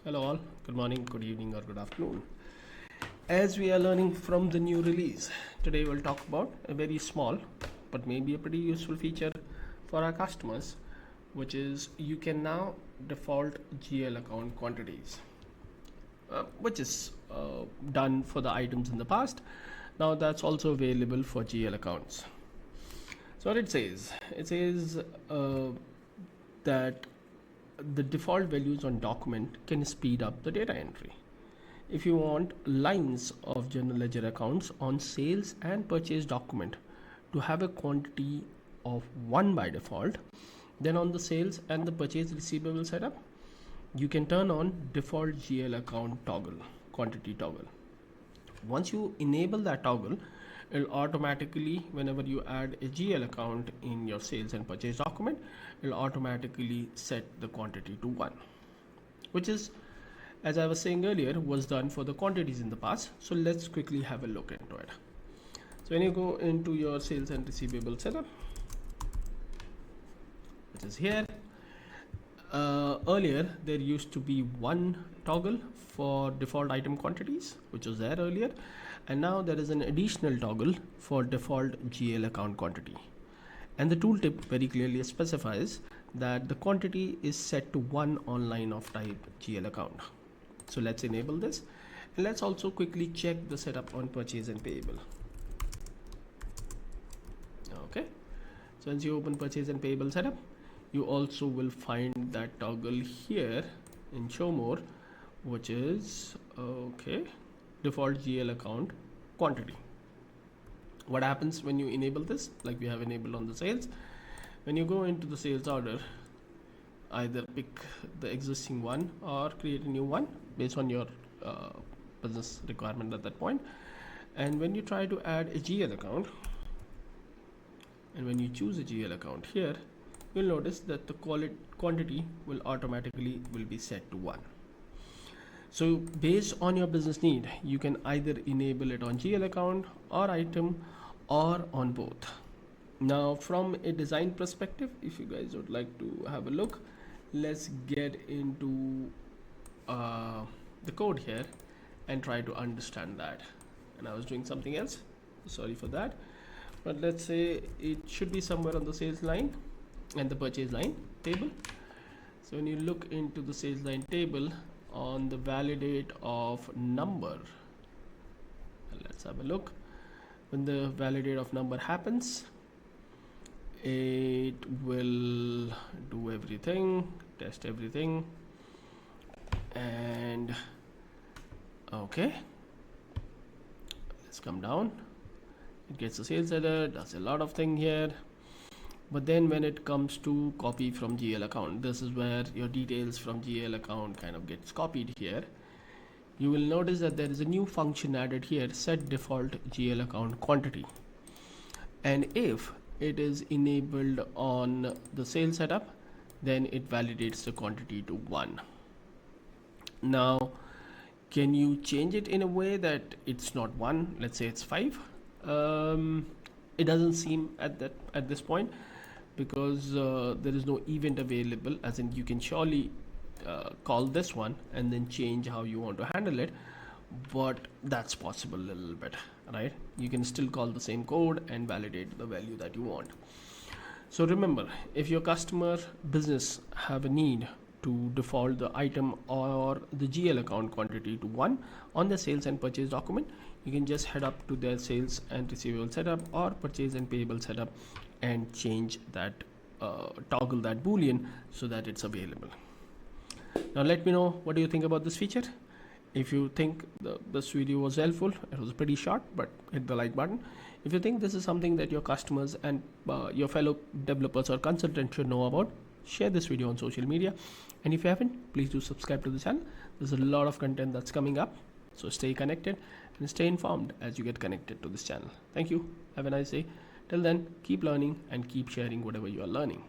Hello all, good morning, good evening or good afternoon. As we are learning from the new release, today we'll talk about a very small but maybe a pretty useful feature for our customers, which is you can now default GL account quantities, which is done for the items in the past. Now that's also available for GL accounts. So what it says that the default values on document can speed up the data entry. If you want lines of general ledger accounts on sales and purchase document to have a quantity of 1 by default, then on the sales and the purchase receivable setup, you can turn on default GL account toggle, quantity toggle. Once you enable that toggle, it'll automatically, whenever you add a GL account in your sales and purchase document, it'll automatically set the quantity to 1, which is, as I was saying earlier, was done for the quantities in the past. So let's quickly have a look into it. So when you go into your sales and receivable setup, which is here, earlier there used to be one toggle for default item quantities, which was there earlier, and now there is an additional toggle for default GL account quantity. And the tooltip very clearly specifies that the quantity is set to 1 on line of type GL account. So let's enable this, and let's also quickly check the setup on purchase and payable. Okay, so once you open purchase and payable setup, you also will find that toggle here in show more, which is default GL account quantity. What happens when you enable this, like we have enabled on the sales? When you go into the sales order, either pick the existing one or create a new one based on your business requirement at that point. And when you try to add a GL account, and when you choose a GL account here, you'll notice that the quantity will automatically be set to 1. So based on your business need, you can either enable it on GL account or item or on both. Now from a design perspective, if you guys would like to have a look, let's get into the code here and try to understand that. And I was doing something else, sorry for that, but let's say it should be somewhere on the sales line and the purchase line table. So when you look into the sales line table on the validate of number, let's have a look. When the validate of number happens, it will do everything, test everything, and okay, let's come down. It gets the sales header, does a lot of things here. But then when it comes to copy from GL account, this is where your details from GL account kind of gets copied here. You will notice that there is a new function added here, set default GL account quantity. And if it is enabled on the sales setup, then it validates the quantity to 1. Now, can you change it in a way that it's not 1? Let's say it's 5. It doesn't seem at this point, because there is no event available, as in you can surely call this one and then change how you want to handle it, but that's possible a little bit, right? You can still call the same code and validate the value that you want. So remember, if your customer business have a need to default the item or the GL account quantity to 1 on the sales and purchase document, you can just head up to their sales and receivable setup or purchase and payable setup and change that, toggle that boolean so that it's available. Now let me know, what do you think about this feature? If you think this video was helpful, it was pretty short, but hit the like button. If you think this is something that your customers and your fellow developers or consultants should know about, share this video on social media. And if you haven't, please do subscribe to the channel. There's a lot of content that's coming up, so stay connected and stay informed as you get connected to this channel. Thank you. Have a nice day. Till then, keep learning and keep sharing whatever you are learning.